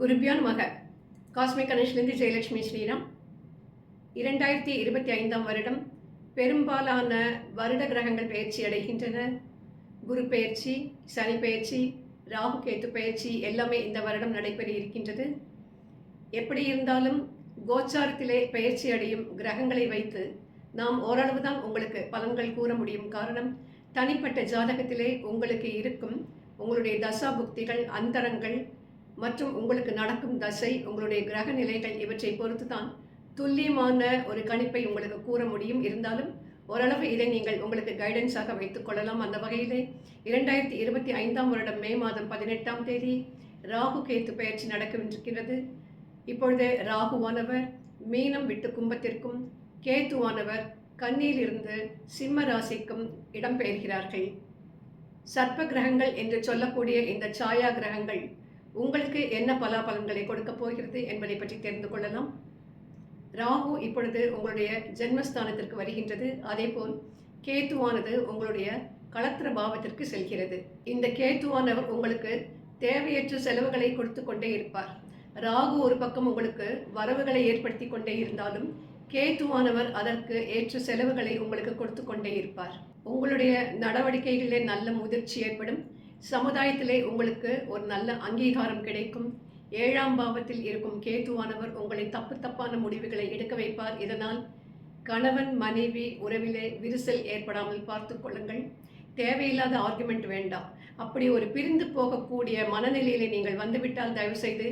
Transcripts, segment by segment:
குருபியோ நமக. காஸ்மிக் கனெக்ஷன்லேருந்து ஜெயலட்சுமி ஸ்ரீராம். 2025 வருடம் பெரும்பாலான வருட கிரகங்கள் பயிற்சி அடைகின்றன. குரு பயிற்சி, சனி பயிற்சி, ராகு கேத்து பயிற்சி எல்லாமே இந்த வருடம் நடைபெற இருக்கின்றது. எப்படி இருந்தாலும் கோச்சாரத்திலே பயிற்சி அடையும் கிரகங்களை வைத்து நாம் ஓரளவு தான் உங்களுக்கு பலன்கள் கூற முடியும். காரணம், தனிப்பட்ட ஜாதகத்திலே உங்களுக்கு இருக்கும் உங்களுடைய தசா புக்திகள், அந்தரங்கள் மற்றும் உங்களுக்கு நடக்கும் தசை, உங்களுடைய கிரக நிலைகள் இவற்றை பொறுத்து தான் துல்லியமான ஒரு கணிப்பை உங்களுக்கு கூற முடியும். இருந்தாலும் ஓரளவு இதை நீங்கள் உங்களுக்கு கைடன்ஸாக வைத்துக் கொள்ளலாம். அந்த வகையிலே 2025 வருடம் மே மாதம் 18ஆம் தேதி ராகு கேத்து பயிற்சி நடக்கவிருக்கிறது. இப்பொழுது ராகுவானவர் மீனம் விட்டு கும்பத்திற்கும், கேத்துவானவர் கன்னியிலிருந்து சிம்ம ராசிக்கும் இடம்பெயர்கிறார்கள். சர்ப்ப கிரகங்கள் என்று சொல்லக்கூடிய இந்த சாயா கிரகங்கள் உங்களுக்கு என்ன பலாபலன்களை கொடுக்க போகிறது என்பதை பற்றி தெரிந்து கொள்ளலாம். ராகு இப்பொழுது உங்களுடைய ஜென்மஸ்தானத்திற்கு வருகின்றது. அதேபோல் கேத்துவானது உங்களுடைய களத்திர பாவத்திற்கு செல்கிறது. இந்த கேத்துவானவர் உங்களுக்கு தேவையற்ற செலவுகளை கொடுத்து கொண்டே இருப்பார். ராகு ஒரு பக்கம் உங்களுக்கு வரவுகளை ஏற்படுத்தி கொண்டே இருந்தாலும் கேத்துவானவர் அதற்கு ஏற்ற செலவுகளை உங்களுக்கு கொடுத்து கொண்டே இருப்பார். உங்களுடைய நடவடிக்கைகளிலே நல்ல முதிர்ச்சி ஏற்படும். சமுதாயத்திலே உங்களுக்கு ஒரு நல்ல அங்கீகாரம் கிடைக்கும். 7ஆம் பாவத்தில் இருக்கும் கேத்துவானவர் உங்களை தப்பான முடிவுகளை எடுக்க வைப்பார். இதனால் கணவன் மனைவி உறவிலே விரிசல் ஏற்படாமல் பார்த்து கொள்ளுங்கள். தேவையில்லாத ஆர்குமெண்ட் வேண்டாம். அப்படி ஒரு பிரிந்து போகக்கூடிய மனநிலையிலே நீங்கள் வந்துவிட்டால் தயவு செய்து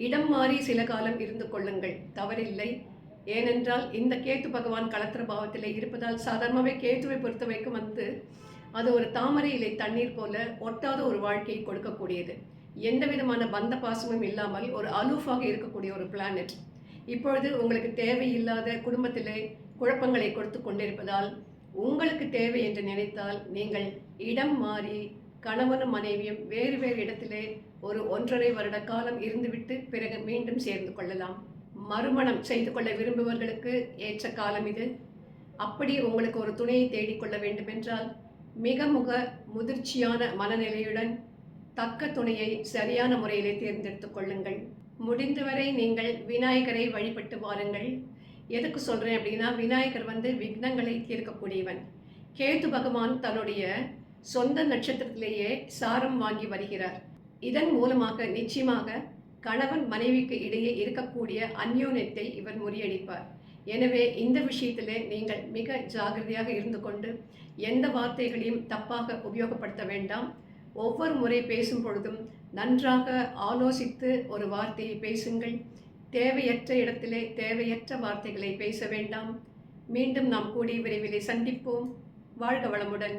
இடம் மாறி சில காலம் இருந்து கொள்ளுங்கள், தவறில்லை. ஏனென்றால் இந்த கேத்து பகவான் களத்திர பாவத்திலே இருப்பதால் சாதாரணமாகவே கேத்துவை பொறுத்த வைக்கும் அது ஒரு தாமரை இலை தண்ணீர் போல ஒட்டாத ஒரு வாழ்க்கையை கொடுக்கக்கூடியது. எந்த விதமான பந்த பாசமும் இல்லாமல் ஒரு அலூஃபாக இருக்கக்கூடிய ஒரு பிளானட். இப்பொழுது உங்களுக்கு தேவையில்லாத குடும்பத்திலே குழப்பங்களை கொடுத்து கொண்டிருப்பதால் உங்களுக்கு தேவை என்று நினைத்தால் நீங்கள் இடம் மாறி கணவனும் மனைவியும் வேறு வேறு இடத்திலே ஒரு 1.5 வருட காலம் இருந்துவிட்டு பிறகு மீண்டும் சேர்ந்து கொள்ளலாம். மறுமணம் செய்து கொள்ள விரும்புபவர்களுக்கு ஏற்ற காலம் இது. அப்படி உங்களுக்கு ஒரு துணையை தேடிக்கொள்ள வேண்டுமென்றால் மிக முதிர்ச்சியான மனநிலையுடன் தக்க துணையை சரியான முறையிலே தேர்ந்தெடுத்துக் கொள்ளுங்கள். முடிந்தவரை நீங்கள் விநாயகரை வழிபட்டு வாருங்கள். எதுக்கு சொல்கிறேன் அப்படின்னா, விநாயகர் விக்னங்களை தீர்க்கக்கூடியவன். கேத்து பகவான் தன்னுடைய சொந்த நட்சத்திரத்திலேயே சாரம் வாங்கி வருகிறார். இதன் மூலமாக நிச்சயமாக கணவன் மனைவிக்கு இடையே இருக்கக்கூடிய அந்யோன்யத்தை இவர் முறியடிப்பார். எனவே இந்த விஷயத்திலே நீங்கள் மிக ஜாகிரதையாக இருந்து கொண்டு எந்த வார்த்தைகளையும் தப்பாக உபயோகப்படுத்த வேண்டாம். ஒவ்வொரு முறை பேசும் பொழுதும் நன்றாக ஆலோசித்து ஒரு வார்த்தையை பேசுங்கள். தேவையற்ற இடத்திலே தேவையற்ற வார்த்தைகளை பேச வேண்டாம். மீண்டும் நாம் கூடிய விரைவிலே சந்திப்போம். வாழ்க வளமுடன்.